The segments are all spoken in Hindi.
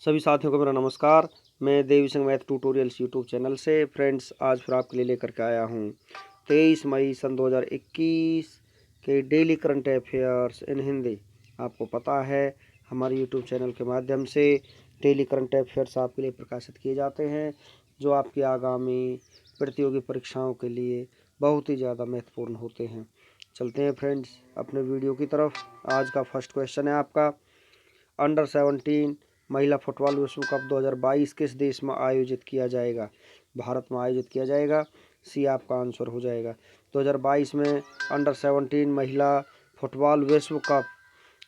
सभी साथियों को मेरा नमस्कार। मैं Devi Singh math tutorials YouTube channel से फ्रेंड्स आज फिर आपके लिए लेकर के आया हूँ 23 मई सन 2021 के daily current affairs in Hindi. आपको पता है हमारे यूट्यूब चैनल के माध्यम से डेली करंट अफेयर्स आपके लिए प्रकाशित किए जाते हैं, जो आपकी आगामी प्रतियोगी परीक्षाओं के लिए बहुत ही ज़्यादा महत्वपूर्ण होते हैं। चलते हैं फ्रेंड्स अपने वीडियो की तरफ। आज का फर्स्ट क्वेश्चन है आपका, अंडर 17 महिला फुटबॉल विश्व कप 2022 किस देश में आयोजित किया जाएगा? भारत में आयोजित किया जाएगा। सी आपका आंसर हो जाएगा। 2022 में अंडर 17 महिला फुटबॉल विश्व कप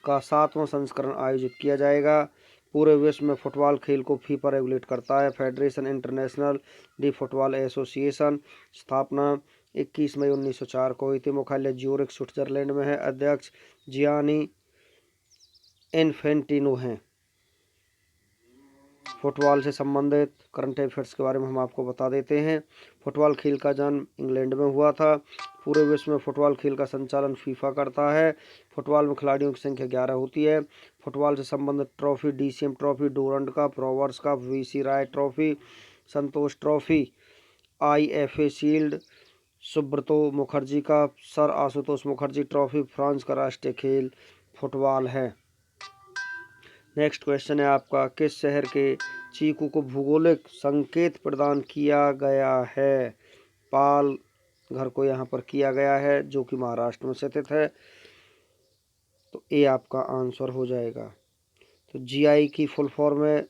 का 7वां संस्करण आयोजित किया जाएगा। पूरे विश्व में फुटबॉल खेल को फीफा रेगुलेट करता है। Federation international D football association स्थापना 21 मई 1904 को हुई थी। मुख्यालय ज्यूरिख स्विट्जरलैंड में है। अध्यक्ष जियानी इन्फेंटिनो हैं। फुटबॉल से संबंधित करंट अफेयर्स के बारे में हम आपको बता देते हैं। फुटबॉल खेल का जन्म इंग्लैंड में हुआ था। पूरे विश्व में फुटबॉल खेल का संचालन फीफा करता है। फुटबॉल में खिलाड़ियों की संख्या 11 होती है। फुटबॉल से संबंधित trophy DCM trophy, Durand cup, Roberts cup, B C Roy trophy, Santosh trophy, IFA shield, Subroto Mukherjee cup, sir Ashutosh Mukherjee trophy. France का राष्ट्रीय खेल फुटबॉल है। नेक्स्ट क्वेश्चन है आपका, किस शहर के चीकू को भूगोलिक संकेत प्रदान किया गया है? पाल घर को यहाँ पर किया गया है, जो कि महाराष्ट्र में स्थित है। तो ए आपका आंसर हो जाएगा। तो जीआई की फुल फॉर्म है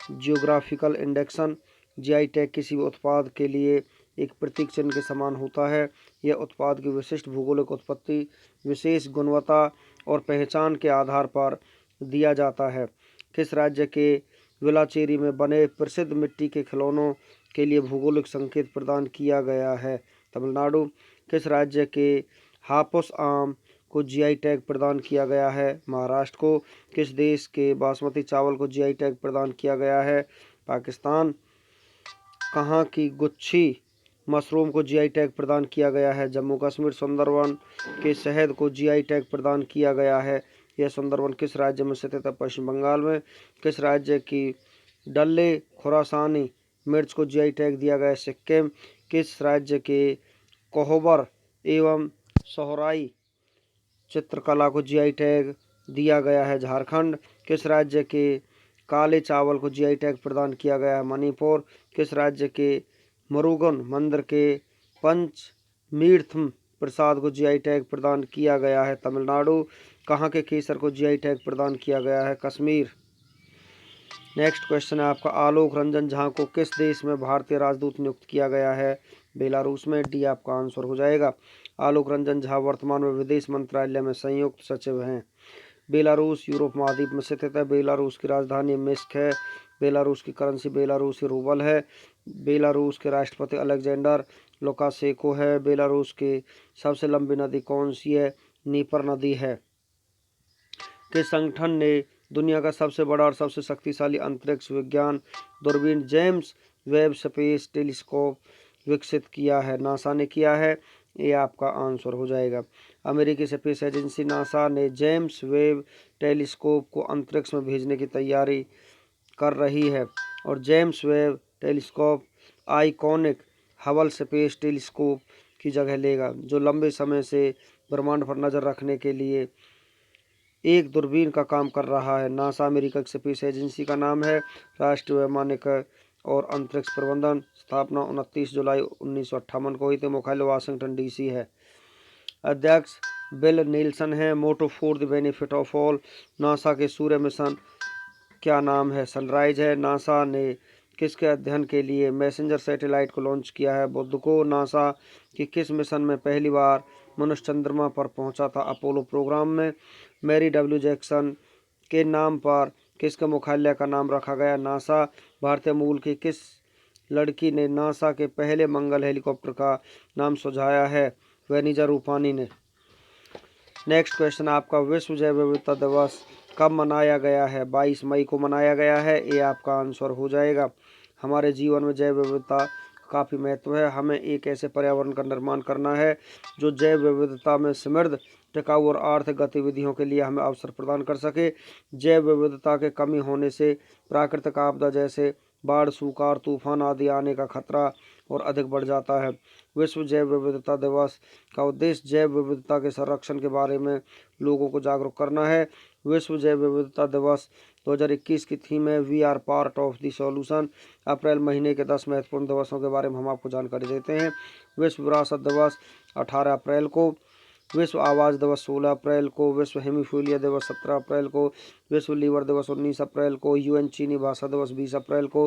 जियोग्राफिकल इंडेक्सन। जीआई टैग किसी भी उत्पाद के लिए एक प्रतीक चिन्ह के समान होता है। यह उत्पाद की विशिष्ट भूगोलिक उत्पत्ति, विशेष गुणवत्ता और पहचान के आधार पर दिया जाता है। किस राज्य के वेलाचेरी में बने प्रसिद्ध मिट्टी के खिलौनों के लिए भूगोलिक संकेत प्रदान किया गया है? तमिलनाडु। किस राज्य के हापुस आम को जीआई टैग प्रदान किया गया है? महाराष्ट्र को। किस देश के बासमती चावल को जीआई टैग प्रदान किया गया है? पाकिस्तान। कहाँ की गुच्छी मशरूम को जीआई टैग प्रदान किया गया है? जम्मू कश्मीर। सुंदरवन के शहद को जीआई टैग प्रदान किया गया है। यह सुंदरवन किस राज्य में स्थित है? पश्चिम बंगाल में। किस राज्य की डल्ले खुरासानी मिर्च को जीआई टैग दिया गया है? सिक्किम। किस राज्य के कोहबर एवं सोहराई चित्रकला को जीआई टैग दिया गया है? झारखंड। किस राज्य के काले चावल को जीआई टैग प्रदान किया गया है? मणिपुर। किस राज्य के मुरुगन मंदिर के पंचमीर्थम प्रसाद को जीआई टैग प्रदान किया गया है? तमिलनाडु। कहाँ के केसर को जीआई टैग प्रदान किया गया है? कश्मीर। नेक्स्ट क्वेश्चन है आपका, आलोक रंजन झा को किस देश में भारतीय राजदूत नियुक्त किया गया है? बेलारूस में। डी आपका आंसर हो जाएगा। आलोक रंजन झा वर्तमान में विदेश मंत्रालय में संयुक्त सचिव हैं। बेलारूस यूरोप महाद्वीप में स्थित है। बेलारूस की राजधानी मिन्स्क है। बेलारूस की करेंसी बेलारूसी रूबल है। बेलारूस के राष्ट्रपति अलेक्जेंडर लुकाशेंको है। बेलारूस की सबसे लंबी नदी कौन सी है? नीपर नदी है। किस संगठन ने दुनिया का सबसे बड़ा और सबसे शक्तिशाली अंतरिक्ष विज्ञान दूरबीन जेम्स वेब स्पेस टेलीस्कोप विकसित किया है? नासा ने किया है। ये आपका आंसर हो जाएगा। अमेरिकी स्पेस एजेंसी नासा ने जेम्स वेब टेलीस्कोप को अंतरिक्ष में भेजने की तैयारी कर रही है और James Webb telescope iconic Hubble space telescope की जगह लेगा, जो लंबे समय से ब्रह्मांड पर नज़र रखने के लिए एक दूरबीन का काम कर रहा है। नासा अमेरिका की स्पेस एजेंसी का नाम है। राष्ट्रीय वैमानिक और अंतरिक्ष प्रबंधन स्थापना 29 जुलाई 1958 को हुई थी। मुख्यालय वाशिंगटन डीसी है। अध्यक्ष बिल नील्सन है। Motto for the benefit of all. NASA के सूर्य मिशन क्या नाम है? सनराइज है। नासा ने किसके अध्ययन के लिए मैसेंजर सैटेलाइट को लॉन्च किया है? बुध को। नासा की किस मिशन में पहली बार मनुष्य चंद्रमा पर पहुंचा था? अपोलो प्रोग्राम में। मैरी डब्ल्यू जैक्सन के नाम पर किसके मुख्यालय का नाम रखा गया? नासा। भारतीय मूल की किस लड़की ने नासा के पहले मंगल हेलीकॉप्टर का नाम सुझाया है? वैनिजा रूपानी ने। नेक्स्ट क्वेश्चन आपका, विश्व जैव विविधता दिवस कब मनाया गया है? 22 मई को मनाया गया है। ये आपका आंसर हो जाएगा। हमारे जीवन में जैव विविधता काफ़ी महत्व है। हमें एक ऐसे पर्यावरण का निर्माण करना है जो जैव विविधता में समृद्ध, टिकाऊ और आर्थिक गतिविधियों के लिए हमें अवसर प्रदान कर सके। जैव विविधता के कमी होने से प्राकृतिक आपदा जैसे बाढ़, सूखा, तूफान आदि आने का खतरा और अधिक बढ़ जाता है। विश्व जैव विविधता दिवस का उद्देश्य जैव विविधता के संरक्षण के बारे में लोगों को जागरूक करना है। विश्व जैव विविधता दिवस 2021 की थीम है we are part of the solution. April महीने के 10 महत्वपूर्ण दिवसों के बारे में हम आपको जानकारी देते हैं। विश्व विरासत दिवस 18 अप्रैल को, विश्व आवाज़ दिवस 16 अप्रैल को, विश्व हेमीफीलिया दिवस 17 अप्रैल को, विश्व लीवर दिवस 19 अप्रैल को, यूएन चीनी भाषा दिवस 20 अप्रैल को,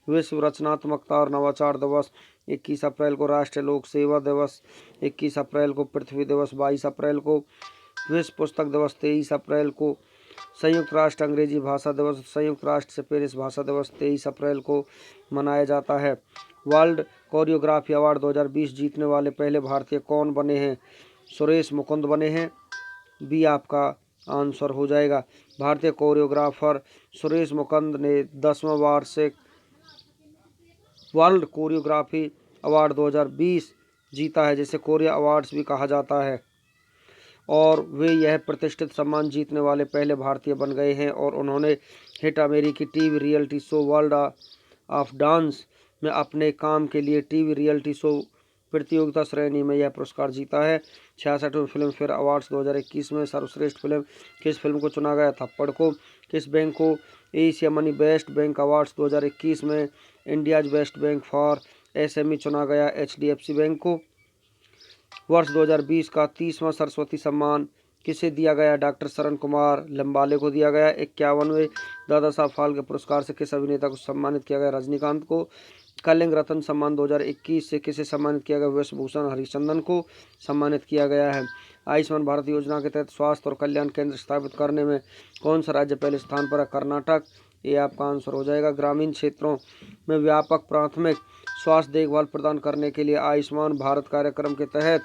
विश्व रचनात्मकता और नवाचार दिवस 21 अप्रैल को, राष्ट्रीय लोक सेवा दिवस 21 अप्रैल को, पृथ्वी दिवस 22 अप्रैल को, विश्व पुस्तक दिवस 23 अप्रैल को, संयुक्त राष्ट्र अंग्रेजी भाषा दिवस, संयुक्त राष्ट्र स्पेनिश भाषा दिवस 23 अप्रैल को मनाया जाता है। वर्ल्ड कोरियोग्राफी अवार्ड 2020 जीतने वाले पहले भारतीय कौन बने हैं? सुरेश मुकुंद बने हैं। बी आपका आंसर हो जाएगा। भारतीय कोरियोग्राफर सुरेश मुकुंद ने 10वां वार्षिक वर्ल्ड कोरियोग्राफी अवार्ड 2020 जीता है, जिसे कोरिया अवार्ड्स भी कहा जाता है, और वे यह प्रतिष्ठित सम्मान जीतने वाले पहले भारतीय बन गए हैं। और उन्होंने हिट अमेरिकी TV reality show world of dance में अपने काम के लिए टीवी रियलिटी शो प्रतियोगिता श्रेणी में यह पुरस्कार जीता है। 66वें फिल्म फेयर अवार्ड्स 2021 में सर्वश्रेष्ठ फिल्म किस फिल्म को चुना गया? थप्पड़ को। किस बैंक को Asia money best bank awards 2021 में India's best bank for SME चुना गया? HDFC बैंक को। वर्ष 2020 का 30वां सरस्वती सम्मान किसे दिया गया? डॉक्टर शरण कुमार लिम्बाले को दिया गया। 51वें दादा साहब फाल्के पुरस्कार से किस अभिनेता को सम्मानित किया गया? रजनीकांत को। कलिंग रत्न सम्मान 2021 से किसे सम्मानित किया गया? विश्वभूषण हरिचंदन को सम्मानित किया गया है। आयुष्मान भारत योजना के तहत स्वास्थ्य और कल्याण केंद्र स्थापित करने में कौन सा राज्य पहले स्थान पर है? कर्नाटक। ये आपका आंसर हो जाएगा। ग्रामीण क्षेत्रों में व्यापक प्राथमिक स्वास्थ्य देखभाल प्रदान करने के लिए आयुष्मान भारत कार्यक्रम के तहत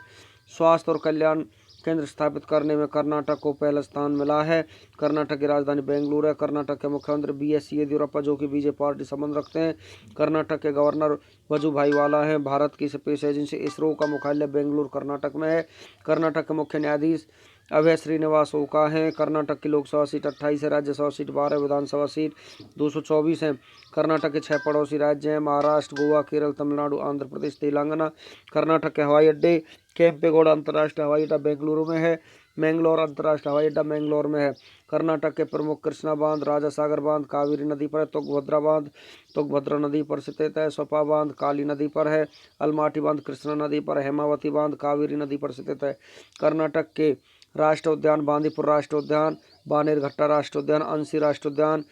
स्वास्थ्य और कल्याण केंद्र स्थापित करने में कर्नाटक को पहला स्थान मिला है। कर्नाटक की राजधानी बेंगलुरु है। कर्नाटक के मुख्यमंत्री BS येदियुरप्पा, जो कि बीजेपी पार्टी संबंध रखते हैं। कर्नाटक के गवर्नर वजुभाई वाला हैं। भारत की स्पेस एजेंसी इसरो का मुख्यालय बेंगलुरु कर्नाटक में है। कर्नाटक के मुख्य न्यायाधीश अभय श्रीनिवास ओका हैं। कर्नाटक की लोकसभा सीट 28 है, राज्यसभा सीट 12, विधानसभा सीट 224 है। कर्नाटक के 6 पड़ोसी राज्य हैं, महाराष्ट्र, गोवा, केरल, तमिलनाडु, आंध्र प्रदेश, तेलंगाना। कर्नाटक के हवाई अड्डे केम्पेगौड़ा अंतर्राष्ट्रीय हवाई अड्डा बेंगलुरु में है। मैंगलोर अंतर्राष्ट्रीय हवाई अड्डा मैंगलोर में है। कर्नाटक के प्रमुख कृष्णा बांध, राजा सागर बांध कावेरी नदी पर है। तुंगभद्रा बांध तुंगभद्रा नदी पर स्थित है। सोपा बांध काली नदी पर है। अलमाटी बांध कृष्णा नदी पर। हेमावती बांध कावेरी नदी पर स्थित है। कर्नाटक के राष्ट्रीय उद्यान बांदीपुर राष्ट्रीय उद्यान, बानेरघट्टा राष्ट्रीय उद्यान, अंसी राष्ट्रीय उद्यान,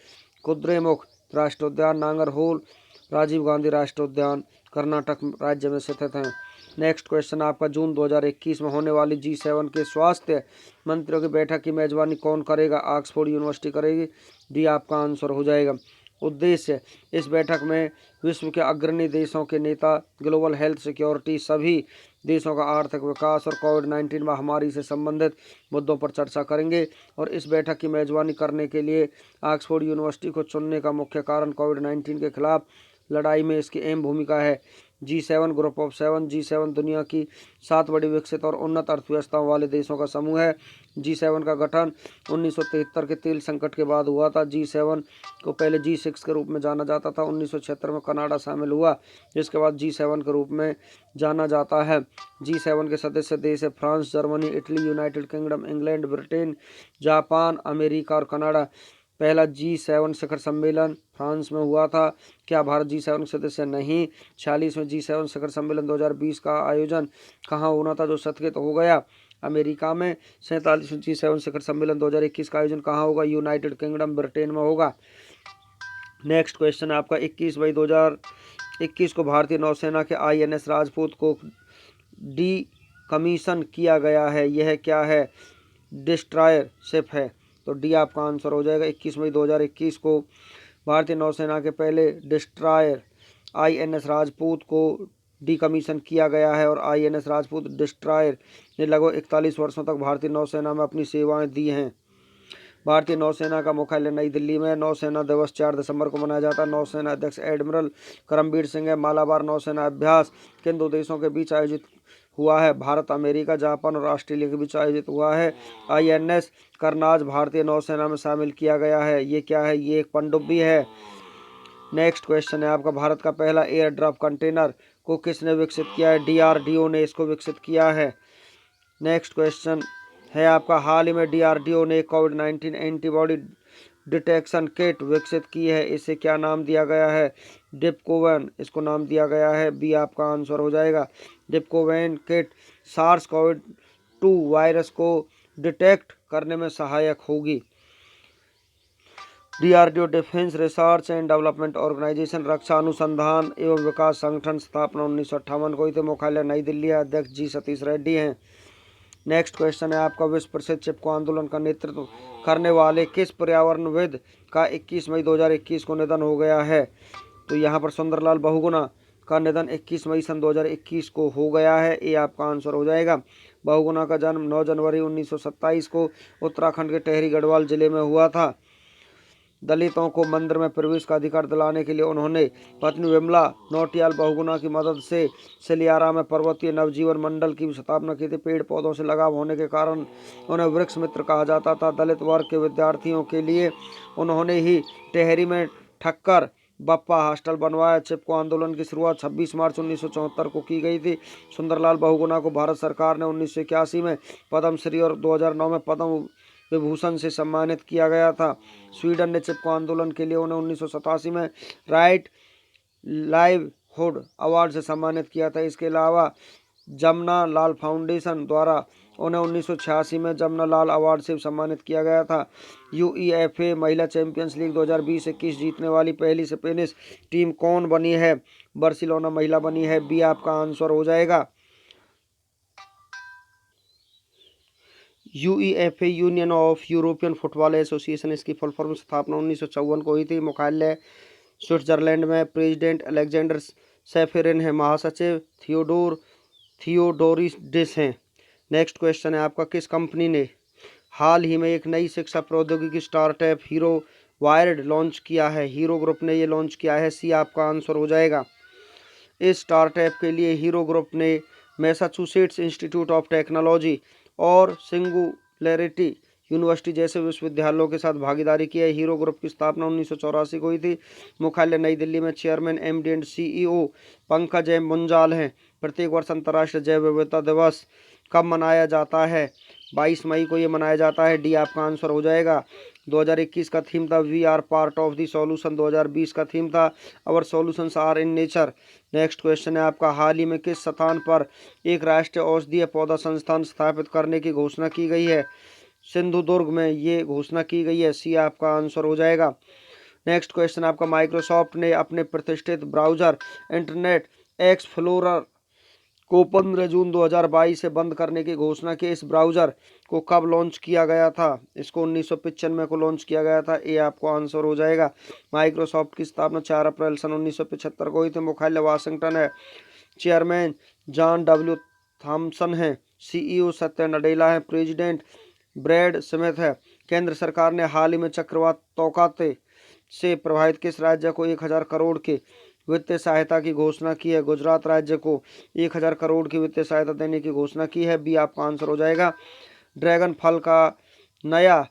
कुद्रेमुख राष्ट्रीय उद्यान, नांगरहोल, राजीव गांधी राष्ट्रीय उद्यान कर्नाटक राज्य में स्थित हैं। नेक्स्ट क्वेश्चन आपका, जून 2021 में होने वाली G7 के स्वास्थ्य मंत्रियों की बैठक की मेजबानी कौन करेगा? ऑक्सफोर्ड यूनिवर्सिटी करेगी। डी आपका आंसर हो जाएगा। उद्देश्य, इस बैठक में विश्व के अग्रणी देशों के नेता ग्लोबल हेल्थ सिक्योरिटी, सभी देशों का आर्थिक विकास और कोविड-19 महामारी से संबंधित मुद्दों पर चर्चा करेंगे। और इस बैठक की मेजबानी करने के लिए ऑक्सफोर्ड यूनिवर्सिटी को चुनने का मुख्य कारण कोविड-19 के खिलाफ लड़ाई में इसकी अहम भूमिका है। G7 group of 7। G7 दुनिया की 7 बड़ी विकसित और उन्नत अर्थव्यवस्थाओं वाले देशों का समूह है। G7 का गठन 1973 के तेल संकट के बाद हुआ था। G7 को पहले G6 के रूप में जाना जाता था। 1976 में कनाडा शामिल हुआ, जिसके बाद G7 के रूप में जाना जाता है। G7 के सदस्य देश है France, Germany, Italy, United kingdom, England, Britain, Japan, America और कनाडा। पहला G7 शिखर सम्मेलन फ्रांस में हुआ था। क्या भारत G7 सदस्य नहीं? 46वें G7 शिखर सम्मेलन 2020 का आयोजन कहाँ होना था, जो स्थगित हो गया? अमेरिका में। 47वें G7 शिखर सम्मेलन 2021 का आयोजन कहाँ होगा? यूनाइटेड किंगडम, ब्रिटेन में होगा। नेक्स्ट क्वेश्चन आपका, 21 मई 2021 को भारतीय नौसेना के INS राजपूत को डी कमीशन किया गया है। यह क्या है? डिस्ट्रॉयर शिप है। तो डी आपका आंसर हो जाएगा। 21 मई 2021 को भारतीय नौसेना के पहले डिस्ट्रॉयर INS राजपूत को डीकमीशन किया गया है। और INS राजपूत डिस्ट्रॉयर ने लगभग 41 वर्षों तक भारतीय नौसेना में अपनी सेवाएं दी हैं। भारतीय नौसेना का मुख्यालय नई दिल्ली में है। नौसेना दिवस 4 दिसंबर को मनाया जाता है। नौसेना अध्यक्ष एडमिरल करमबीर सिंह है। मालाबार नौसेना अभ्यास किन 2 देशों के बीच आयोजित हुआ है। भारत, अमेरिका, जापान और ऑस्ट्रेलिया के बीच आयोजित हुआ है। INS करनाज भारतीय नौसेना में शामिल किया गया है। ये क्या है? ये एक पनडुब्बी है। नेक्स्ट क्वेश्चन है आपका, भारत का पहला एयर ड्रॉप कंटेनर को किसने विकसित किया है? DRDO ने इसको विकसित किया है। नेक्स्ट क्वेश्चन है आपका, हाल ही में DRDO ने कोविड-19 एंटीबॉडी डिटेक्शन किट विकसित की है। इसे क्या नाम दिया गया है? डिपकोवैन इसको नाम दिया गया है। बी आपका आंसर हो जाएगा। डिपकोवैन किट SARS-CoV-2 वायरस को डिटेक्ट करने में सहायक होगी। DRDO defence research and development organisation, रक्षा अनुसंधान एवं विकास संगठन, स्थापना 1958 को हुई थी। मुख्यालय नई दिल्ली है। अध्यक्ष जी सतीश रेड्डी हैं। नेक्स्ट क्वेश्चन है आपका, विश्व प्रसिद्ध चिपको आंदोलन का नेतृत्व करने वाले किस पर्यावरणविद का 21 मई 2021 को निधन हो गया है? तो यहाँ पर सुंदरलाल बहुगुणा का निधन 21 मई सन 2021 को हो गया है। ये आपका आंसर हो जाएगा। बहुगुणा का जन्म 9 जनवरी 1927 को उत्तराखंड के टेहरी गढ़वाल जिले में हुआ था। दलितों को मंदिर में प्रवेश का अधिकार दिलाने के लिए उन्होंने पत्नी विमला नौटियाल बहुगुणा की मदद से सिलियारा में पर्वतीय नवजीवन मंडल की स्थापना की थी। पेड़ पौधों से लगाव होने के कारण उन्हें वृक्ष मित्र कहा जाता था। दलित वर्ग के विद्यार्थियों के लिए उन्होंने ही टेहरी में ठक्कर बप्पा हॉस्टल बनवाया। चिपको आंदोलन की शुरुआत 26 मार्च 1974 को की गई थी। सुंदरलाल बहुगुणा को भारत सरकार ने 1981 में पद्मश्री और 2009 में पद्म विभूषण से सम्मानित किया गया था। स्वीडन ने चिपको आंदोलन के लिए उन्हें 1987 में राइट लाइवहुड अवार्ड से सम्मानित किया था। इसके अलावा जमना लाल फाउंडेशन द्वारा उन्हें 1986 में जमना लाल अवार्ड से सम्मानित किया गया था। UEFA महिला चैंपियंस लीग 2020-21 जीतने वाली पहली स्पेनिश टीम कौन बनी है? बार्सिलोना महिला बनी है। बी आपका आंसर हो जाएगा। UEFA union of European football association, इसकी फुल फॉर्म स्थापना 1954 को हुई थी। मुख्यालय स्विट्जरलैंड में। प्रेसिडेंट अलेक्जेंडर सेफेरिन है। महासचिव थियोडोरिडिस हैं। नेक्स्ट क्वेश्चन है आपका, किस कंपनी ने हाल ही में एक नई शिक्षा प्रौद्योगिकी स्टार्टअप हीरो वायर्ड लॉन्च किया है? हीरो ग्रुप ने ये लॉन्च किया है। सी आपका आंसर हो जाएगा। इस स्टार्टअप के लिए हीरो ग्रुप ने मैसाचुसेट्स इंस्टीट्यूट ऑफ टेक्नोलॉजी और सिंगुलैरिटी यूनिवर्सिटी जैसे विश्वविद्यालयों के साथ भागीदारी की है। हीरो ग्रुप की स्थापना 1984 को हुई थी। मुख्यालय नई दिल्ली में। Chairman MD and CEO Pankaj M Munjal हैं। प्रत्येक वर्ष अंतर्राष्ट्रीय जैव विविधता दिवस कब मनाया जाता है? 22 मई को ये मनाया जाता है। डी आपका आंसर हो जाएगा। 2021 का थीम था we are part of the solution. 2020 का थीम था our solutions are in nature. Next question है आपका, हाल ही में किस स्थान पर एक राष्ट्रीय औषधीय पौधा संस्थान स्थापित करने की घोषणा की गई है? सिंधुदुर्ग में ये घोषणा की गई है। सी आपका आंसर हो जाएगा। नेक्स्ट क्वेश्चन आपका, माइक्रोसॉफ्ट ने अपने प्रतिष्ठित ब्राउज़र इंटरनेट एक्सप्लोरर को 15 जून 2022 से बंद करने की घोषणा की। इस ब्राउज़र को कब लॉन्च किया गया था? इसको 1995 को लॉन्च किया गया था। ये आपको आंसर हो जाएगा। माइक्रोसॉफ्ट की स्थापना 4 अप्रैल सन 1975 को हुई थी। मुख्यालय वाशिंगटन है। चेयरमैन जॉन W थॉम्सन हैं। CEO सत्या नडेला हैं। प्रेसिडेंट ब्रैड स्मिथ है। केंद्र सरकार ने हाल ही में चक्रवात तौकाते से प्रभावित किस राज्य को 1000 करोड़ के वित्तीय सहायता की घोषणा की है? गुजरात राज्य को 1000 करोड़ की वित्तीय सहायता देने की घोषणा की है। बी आपका आंसर हो जाएगा। ड्रैगन फल का नया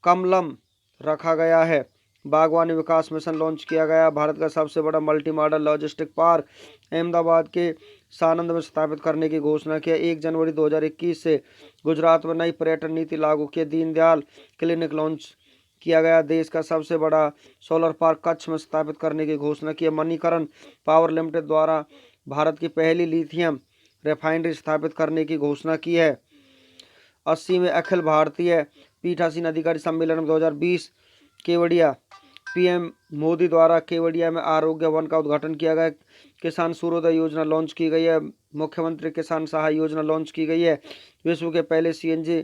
कमलम रखा गया है। बागवानी विकास मिशन लॉन्च किया गया। भारत का सबसे बड़ा multi modal logistic park Ahmedabad के सानंद में स्थापित करने की घोषणा की है। 1 जनवरी 2021 से गुजरात में नई पर्यटन नीति लागू की। दीनदयाल क्लिनिक लॉन्च किया गया। देश का सबसे बड़ा सोलर पार्क कच्छ में स्थापित करने की घोषणा की है। मणिकरण पावर लिमिटेड द्वारा भारत की पहली लिथियम रिफाइनरी स्थापित करने की घोषणा की है। 80वें अखिल भारतीय पीठासीन अधिकारी सम्मेलन 2020 केवड़िया PM मोदी द्वारा केवड़िया में आरोग्य वन का उद्घाटन किया गया। किसान सूर्योदय योजना लॉन्च की गई है। मुख्यमंत्री किसान सहाय योजना लॉन्च की गई है। विश्व के पहले CNG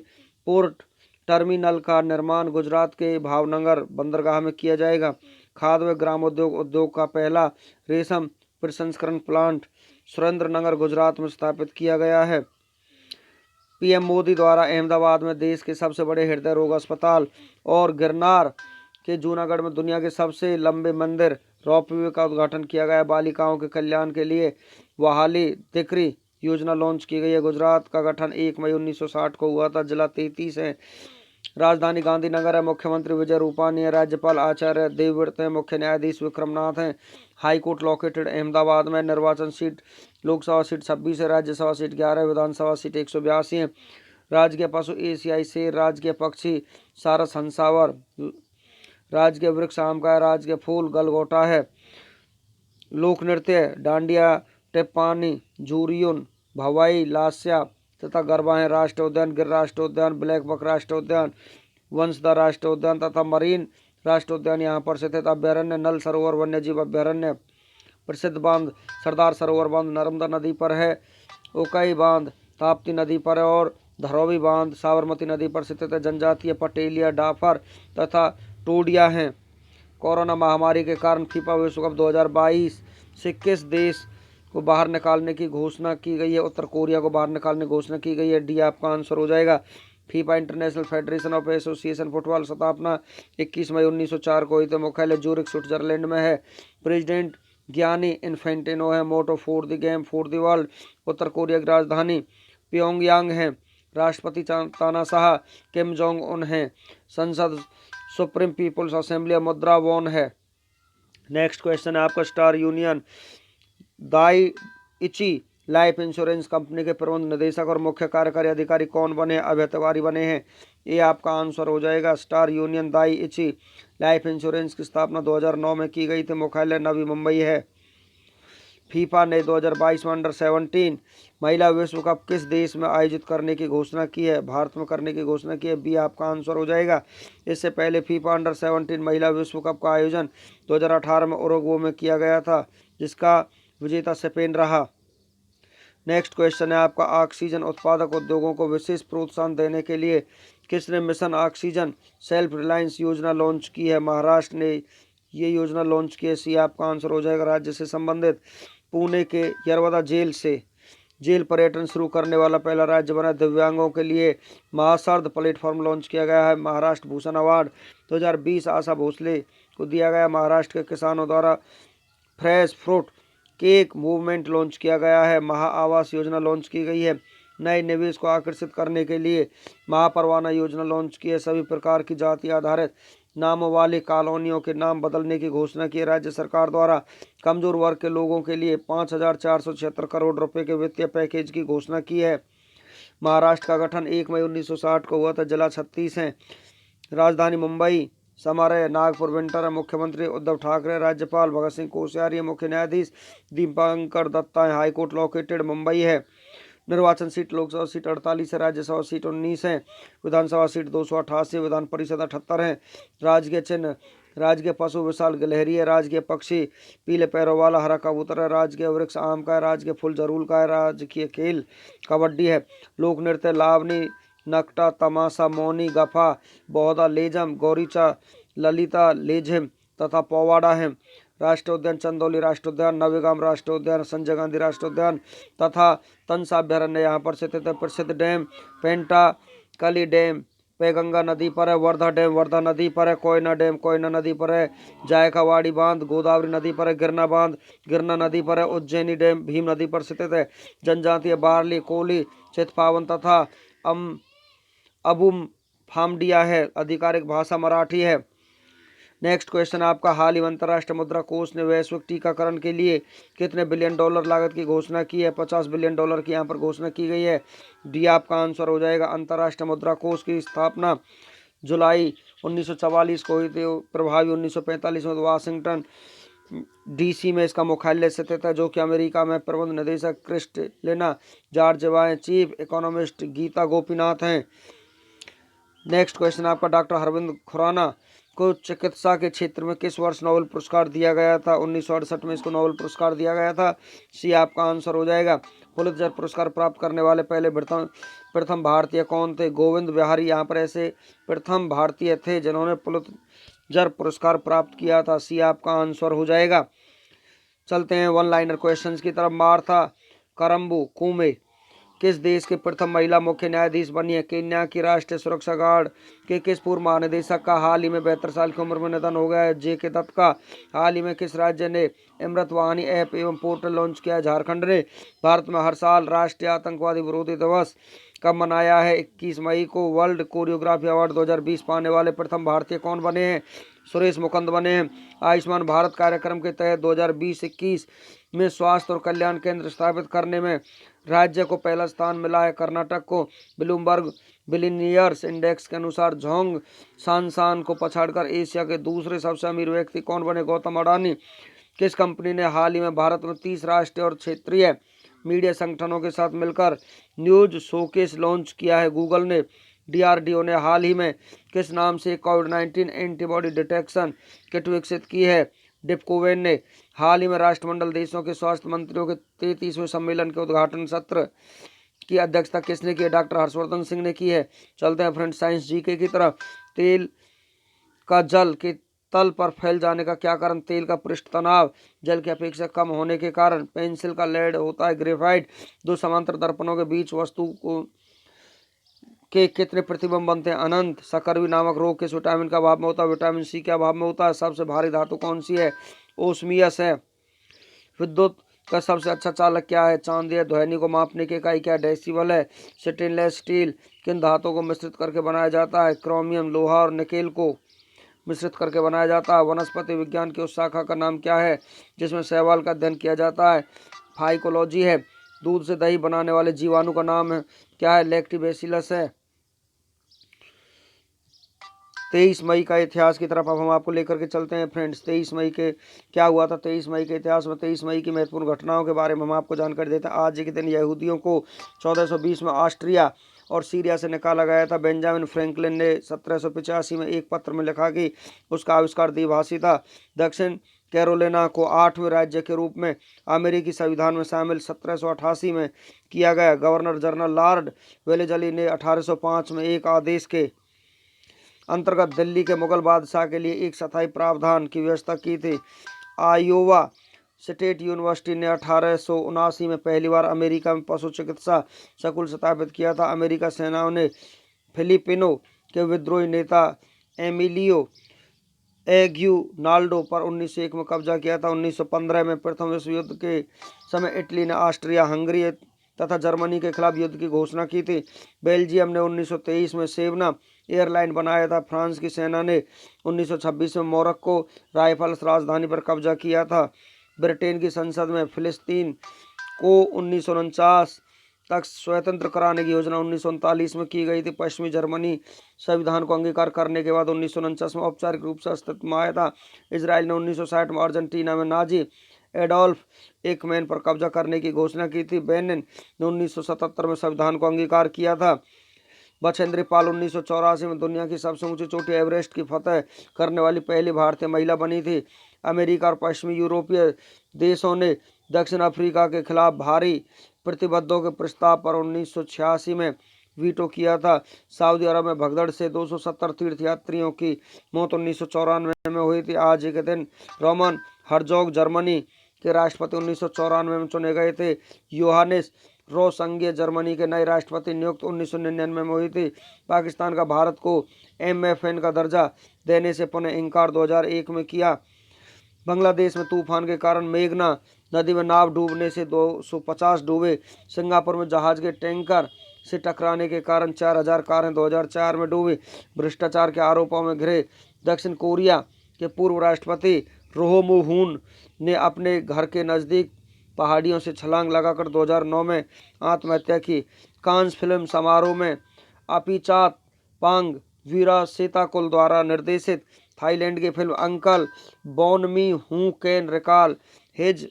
पोर्ट टर्मिनल का निर्माण गुजरात के भावनगर बंदरगाह में किया जाएगा। खाद्य व ग्राम उद्योग का पहला रेशम प्रसंस्करण प्लांट सुरेंद्रनगर गुजरात में स्थापित किया गया है। PM मोदी द्वारा अहमदाबाद में देश के सबसे बड़े हृदय रोग अस्पताल और गिरनार के जूनागढ़ में दुनिया के सबसे लंबे मंदिर रोपवे का उद्घाटन किया गया। बालिकाओं के कल्याण के लिए वहाली तिकरी योजना लॉन्च की गई है। गुजरात का गठन 1 मई 1960 को हुआ था। जिला 33 है। राजधानी गांधीनगर है। मुख्यमंत्री विजय रूपानी है। राज्यपाल आचार्य देवव्रत है। मुख्य न्यायाधीश विक्रमनाथ हैं। हाई कोर्ट लोकेटेड अहमदाबाद में। निर्वाचन सीट लोकसभा सीट 26 है। राज्यसभा सीट 11 है। विधानसभा सीट 182 है। राजकीय पशु एशियाई शेर। राजकीय पक्षी सारस हंसावर। राजकीय वृक्ष आम का है। राजकीय फूल गलगोटा है। लोक नृत्य डांडिया, टिप्पानी, झूरियुन, भवाई, लास्या तथा गरबा है। राष्ट्रीय उद्यान गिर राष्ट्रीय उद्यान, ब्लैक बक राष्ट्रीय उद्यान, वंशदा राष्ट्रीय उद्यान तथा मरीन राष्ट्रीय उद्यान यहाँ पर स्थित। अभ्यारण्य नल सरोवर वन्यजीव अभ्यारण्य। प्रसिद्ध बांध सरदार सरोवर बांध नर्मदा नदी पर है। उकई बांध ताप्ती नदी पर है और धरोवी बांध साबरमती नदी पर स्थित है। जनजातीय पटेलिया, डाफर तथा टोडिया हैं। कोरोना महामारी के कारण फीफा विश्व कप 2022 से किस देश को बाहर निकालने की घोषणा की गई है? उत्तर कोरिया को बाहर निकालने की घोषणा की गई है। डी आपका आंसर हो जाएगा। FIFA international federation of association football स्थापना 21 मई 1904 को हुई थी। मुख्यालय जूरिक स्विट्जरलैंड में है। प्रेसिडेंट गियानी इन्फेंटिनो है। Motto for the game for the world. उत्तर कोरिया की राजधानी प्योंगयांग है। राष्ट्रपति तानाशाह किम जोंग उन है। संसद सुप्रीम पीपुल्स असेंबली मुद्रा वॉन है। नेक्स्ट क्वेश्चन है आपका star union Daiichi life insurance company के प्रबंध निदेशक और मुख्य कार्यकारी अधिकारी कौन बने? अभय तिवारी बने हैं। ये आपका आंसर हो जाएगा। Star union Daiichi life insurance की स्थापना 2009 में की गई थी। मुख्यालय नवी मुंबई है। फीफा ने 2022 में अंडर-17 महिला विश्व कप किस देश में आयोजित करने की घोषणा की है? भारत में करने की घोषणा की है। बी आपका आंसर हो जाएगा। इससे पहले फीफा अंडर-17 महिला विश्व कप का आयोजन 2018 में उरुग्वे में किया गया था, जिसका विजेता स्पेन रहा। नेक्स्ट क्वेश्चन है आपका ऑक्सीजन उत्पादक उद्योगों को विशेष प्रोत्साहन देने के लिए किसने मिशन ऑक्सीजन सेल्फ रिलायंस योजना लॉन्च की है? महाराष्ट्र ने ये योजना लॉन्च की है। सी आपका आंसर हो जाएगा। राज्य से संबंधित पुणे के यरवदा जेल से जेल पर्यटन शुरू करने वाला पहला राज्य बना। दिव्यांगों के लिए महासार्ध प्लेटफॉर्म लॉन्च किया गया है। महाराष्ट्र भूषण अवार्ड 2020 आशा भोसले को दिया गया। महाराष्ट्र के किसानों द्वारा fresh fruit cake movement launch किया गया है। महा आवास योजना लॉन्च की गई है। नए निवेश को आकर्षित करने के लिए महापरवाना योजना लॉन्च की है। सभी प्रकार की जाति आधारित नामों वाली कॉलोनियों के नाम बदलने की घोषणा की है। राज्य सरकार द्वारा कमजोर वर्ग के लोगों के लिए 5,476 करोड़ रुपए के वित्तीय पैकेज की घोषणा की है। महाराष्ट्र का गठन 1 मई 1960 को हुआ था। जिला 36 है। राजधानी मुंबई समारोह नागपुर विंटर है। मुख्यमंत्री उद्धव ठाकरे। राज्यपाल भगत सिंह कोश्यारी। मुख्य न्यायाधीश दीपांकर दत्ता है। हाईकोर्ट लोकेटेड मुंबई है। निर्वाचन सीट लोकसभा सीट 48 है। राज्यसभा सीट 19 है। विधानसभा सीट 288, विधान परिषद 78 है। राजकीय चिन्ह राजकीय पशु विशाल गिलहरी है। राजकीय पक्षी पीले पैरों वाला हरा कबूतर है। राजकीय वृक्ष आम का है। राजकीय फूल जरूल का है। राजकीय खेल कबड्डी है। लोक नृत्य लावनी, नकटा, तमाशा, मौनी, गफा, बौदा, लेजम, गौरीचा, ललिता, लेझिम तथा पोवाड़ा है। राष्ट्रीय उद्यान चंदौली राष्ट्रीय उद्यान, नवेगाम राष्ट्रीय उद्यान, संजय गांधी राष्ट्रीय उद्यान तथा तंसा अभ्यारण्य यहाँ पर स्थित है। प्रसिद्ध डैम पेंटा कली डैम पेगंगा नदी पर है। वर्धा डैम वर्धा नदी पर है। कोयना डैम कोयना नदी पर है। जायकावाड़ी बांध गोदावरी नदी पर है। गिरना बांध गिरना नदी पर है। उज्जैनी डैम भीम नदी पर स्थित है। जनजातीय बारली, कोली, चितपावन तथा अबुम फामडिया है। आधिकारिक भाषा मराठी है। नेक्स्ट क्वेश्चन आपका हाल ही अंतर्राष्ट्रीय मुद्रा कोष ने वैश्विक टीकाकरण के लिए कितने बिलियन डॉलर लागत की घोषणा की है? 50 बिलियन डॉलर की यहाँ पर घोषणा की गई है। डी आपका आंसर हो जाएगा। अंतर्राष्ट्रीय मुद्रा कोष की स्थापना जुलाई 1944 को हुई थी। प्रभावी 1945 में वाशिंगटन DC में इसका मुख्यालय स्थित है, जो कि अमेरिका में। प्रबंध निदेशक क्रिस्टलिना जॉर्जिवा हैं। चीफ इकोनॉमिस्ट गीता गोपीनाथ हैं। नेक्स्ट क्वेश्चन आपका डॉक्टर हरविंद खुराना को चिकित्सा के क्षेत्र में किस वर्ष नोबेल पुरस्कार दिया गया था? 1968 में इसको नोबेल पुरस्कार दिया गया था। सी आपका आंसर हो जाएगा। पुलित्जर पुरस्कार प्राप्त करने वाले पहले प्रथम भारतीय कौन थे? गोविंद बिहारी यहाँ पर ऐसे प्रथम भारतीय थे जिन्होंने पुलित्जर पुरस्कार प्राप्त किया था। सी आपका आंसर हो जाएगा। चलते हैं वन लाइनर क्वेश्चंस की तरफ। मार्था करम्बू कुमे किस देश के प्रथम महिला मुख्य न्यायाधीश बनी है? केन्या की राष्ट्रीय सुरक्षा गार्ड के किस पूर्व महानिदेशक का हाल ही में 72 साल की उम्र में निधन हो गया है? जे.के. दत्त का। हाल ही में किस राज्य ने अमृत वाहिनी ऐप एवं पोर्टल लॉन्च किया है? झारखंड ने। भारत में हर साल राष्ट्रीय आतंकवादी विरोधी दिवस कब मनाया है? 21 मई को। वर्ल्ड कोरियोग्राफी अवार्ड 2020 पाने वाले प्रथम भारतीय कौन बने हैं? सुरेश मुकुंद बने हैं। आयुष्मान भारत कार्यक्रम के तहत 2020-21 में स्वास्थ्य और कल्याण केंद्र स्थापित करने में राज्य को पहला स्थान मिला है कर्नाटक को। ब्लूमबर्ग बिलियनियर्स इंडेक्स के अनुसार झोंग सांसान को पछाड़कर एशिया के दूसरे सबसे अमीर व्यक्ति कौन बने? गौतम अडानी। किस कंपनी ने हाल ही में भारत में 30 राष्ट्रीय और क्षेत्रीय मीडिया संगठनों के साथ मिलकर न्यूज शोकेस लॉन्च किया है? गूगल ने। DRDO ने हाल ही में किस नाम से कोविड-19 एंटीबॉडी डिटेक्शन किट विकसित की है? डिपकोवेन ने। हाल ही में राष्ट्रमंडल देशों के स्वास्थ्य मंत्रियों के 33वें सम्मेलन के उद्घाटन सत्र की अध्यक्षता किसने की? डॉक्टर हर्षवर्धन सिंह ने की है। चलते हैं फ्रेंड्स साइंस जीके की तरफ। तेल का जल के तल पर फैल जाने का क्या कारण? तेल का पृष्ठ तनाव जल की अपेक्षा कम होने के कारण। पेंसिल का लेड होता है ग्रेफाइट। दो समांतर दर्पणों के बीच वस्तु को के कितने प्रतिबिंब बनते हैं? अनंत। सकरवी नामक रोग किस विटामिन का अभाव में होता है? विटामिन सी के अभाव में होता है। सबसे भारी धातु कौन सी है? ओस्मियस है। विद्युत का सबसे अच्छा चालक क्या है? चांदी है। ध्वनि को मापने की इकाई क्या? डेसिबल है। स्टेनलेस स्टील किन धातुओं को मिश्रित करके बनाया जाता है? क्रोमियम, लोहा और निकेल को मिश्रित करके बनाया जाता है। वनस्पति विज्ञान की उस शाखा का नाम क्या है जिसमें शैवाल का अध्ययन किया जाता है? फाइकोलॉजी है। दूध से दही बनाने वाले जीवाणु का नाम है क्या है? लैक्टोबैसिलस है। 23 मई का इतिहास की तरफ अब हम आपको लेकर के चलते हैं फ्रेंड्स। 23 मई के क्या हुआ था? 23 मई के इतिहास में 23 मई की महत्वपूर्ण घटनाओं के बारे में हम आपको जानकारी देते हैं। आज के दिन यहूदियों को 1420 में ऑस्ट्रिया और सीरिया से निकाला गया था। बेंजामिन फ्रैंकलिन ने 1785 में एक पत्र में लिखा कि उसका आविष्कार द्विभाषी था। दक्षिण कैरोलिना को 8वें राज्य के रूप में अमेरिकी संविधान में शामिल 1788 में किया गया। गवर्नर जनरल लॉर्ड वेलेजली ने 1805 में एक आदेश के अंतर्गत दिल्ली के मुगल बादशाह के लिए एक स्थायी प्रावधान की व्यवस्था की थी। आयोवा स्टेट यूनिवर्सिटी ने 1879 में पहली बार अमेरिका में पशु चिकित्सा स्कूल स्थापित किया था। अमेरिका सेनाओं ने फिलिपिनो के विद्रोही नेता एमिलियो एग्यूनाल्डो पर 1901 में कब्जा किया था। 1915 में प्रथम विश्व युद्ध के समय इटली ने ऑस्ट्रिया, हंगरी तथा जर्मनी के खिलाफ युद्ध की घोषणा की थी। बेल्जियम ने 1923 में सेवना एयरलाइन बनाया था। फ्रांस की सेना ने 1926 में मोरक्को राइफल्स राजधानी पर कब्जा किया था। ब्रिटेन की संसद में फिलिस्तीन को 1949 तक स्वतंत्र कराने की योजना 1939 में की गई थी। पश्चिमी जर्मनी संविधान को अंगीकार करने के बाद 1949 में औपचारिक रूप से अस्तित्व में आया था। इसराइल ने 1960 में अर्जेंटीना में नाजी एडोल्फ एकमैन पर कब्जा करने की घोषणा की थी। बेनिन ने 1977 में संविधान को अंगीकार किया था। बछेंद्री पाल 1984 में दुनिया की सबसे ऊंची चोटी एवरेस्ट की फतह करने वाली पहली भारतीय महिला बनी थी। अमेरिका और पश्चिमी यूरोपीय देशों ने दक्षिण अफ्रीका के खिलाफ भारी प्रतिबद्धों के प्रस्ताव पर 1986 में वीटो किया था। सऊदी अरब में भगदड़ से 270 तीर्थयात्रियों की मौत 1994 में हुई थी। आज के दिन रोमन हर्जोग जर्मनी के राष्ट्रपति 1994 में चुने गए थे। योहानिस रो संघीय जर्मनी के नए राष्ट्रपति नियुक्त 1999 में हुई थी। पाकिस्तान का भारत को MFN का दर्जा देने से पुनः इंकार 2001 में किया। बांग्लादेश में तूफान के कारण मेघना नदी में नाव डूबने से 250 डूबे। सिंगापुर में जहाज के टैंकर से टकराने के कारण 4000 कारें 2004 में डूबी। भ्रष्टाचार के आरोपों में घिरे दक्षिण कोरिया के पूर्व राष्ट्रपति रोह moo-hyun ने अपने घर के नज़दीक पहाड़ियों से छलांग लगाकर 2009 में आत्महत्या की। कांस फिल्म समारोह में अपिचात पांग वीरासेताकुल द्वारा निर्देशित थाईलैंड की फिल्म अंकल बोनमी हूँ can recall his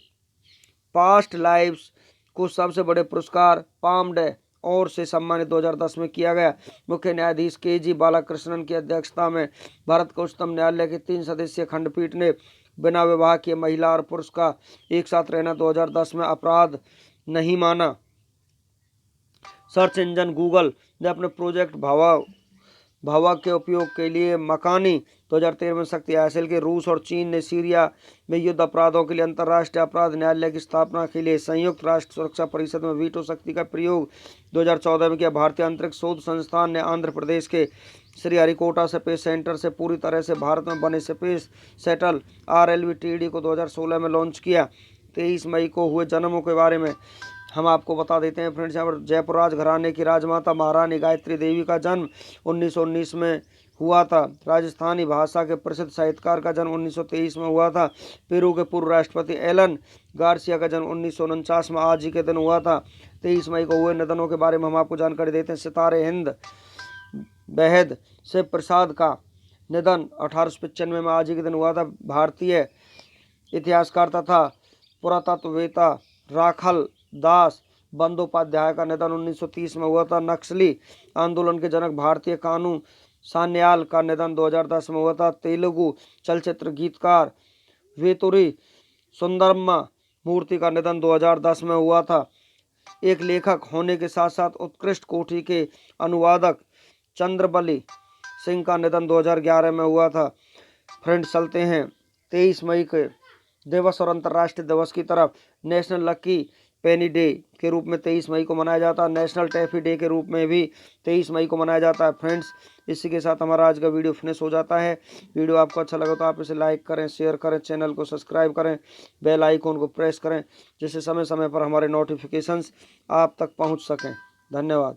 past lives को सबसे बड़े पुरस्कार पाम डे और से सम्मानित 2010 में किया गया। मुख्य न्यायाधीश KG बालाकृष्णन की अध्यक्षता में भारत के उच्चतम न्यायालय की 3 सदस्यीय खंडपीठ ने बिना विवाह किए महिला और पुरुष का एक साथ रहना 2010 में अपराध नहीं माना। सर्च इंजन गूगल ने अपने प्रोजेक्ट भावा भवक के उपयोग के लिए मकानी 2013 में शक्ति हासिल की। रूस और चीन ने सीरिया में युद्ध अपराधों के लिए अंतर्राष्ट्रीय अपराध न्यायालय की स्थापना के लिए संयुक्त राष्ट्र सुरक्षा परिषद में वीटो शक्ति का प्रयोग 2014 में किया। भारतीय अंतरिक्ष शोध संस्थान ने आंध्र प्रदेश के श्रीहरिकोटा स्पेस सेंटर से पूरी तरह से भारत में बने स्पेस शटल RLV-TD को 2016 में लॉन्च किया। 23 मई को हुए जन्मों के बारे में हम आपको बता देते हैं फ्रेंड्स। यहाँ पर जयपुर राजघराने की राजमाता महारानी गायत्री देवी का जन्म 1919 में हुआ था। राजस्थानी भाषा के प्रसिद्ध साहित्यकार का जन्म 1923 में हुआ था। पेरू के पूर्व राष्ट्रपति एलन गार्सिया का जन्म 1949 में आज ही के दिन हुआ था। 23 मई को हुए निधनों के बारे में हम आपको जानकारी देते हैं। सितारे हिंद बेहद शिव प्रसाद का निधन 1895 में आज ही के दिन हुआ था। भारतीय इतिहासकार तथा पुरातत्ववेत्ता राखल दास बंदोपाध्याय का निधन 1930 में हुआ था। नक्सली आंदोलन के जनक भारतीय कानू सान्याल का निधन 2010 में हुआ था। तेलुगु चलचित्र गीतकार वेतुरी सुंदरम्मा मूर्ति का निधन 2010 में हुआ था। एक लेखक होने के साथ साथ उत्कृष्ट कोटि के अनुवादक चंद्रबली सिंह का निधन 2011 में हुआ था। फ्रेंड्स चलते हैं 23 मई के दिवस और अंतर्राष्ट्रीय दिवस की तरफ। नेशनल लकी पेनी डे के रूप में 23 मई को मनाया जाता है। नेशनल टैफी डे के रूप में भी 23 मई को मनाया जाता है। फ्रेंड्स इसी के साथ हमारा आज का वीडियो फिनिश हो जाता है। वीडियो आपको अच्छा लगा तो आप इसे लाइक करें, शेयर करें, चैनल को सब्सक्राइब करें, बेल आइकन को प्रेस करें जिससे समय समय पर हमारे नोटिफिकेशंस आप तक पहुंच सकें। धन्यवाद।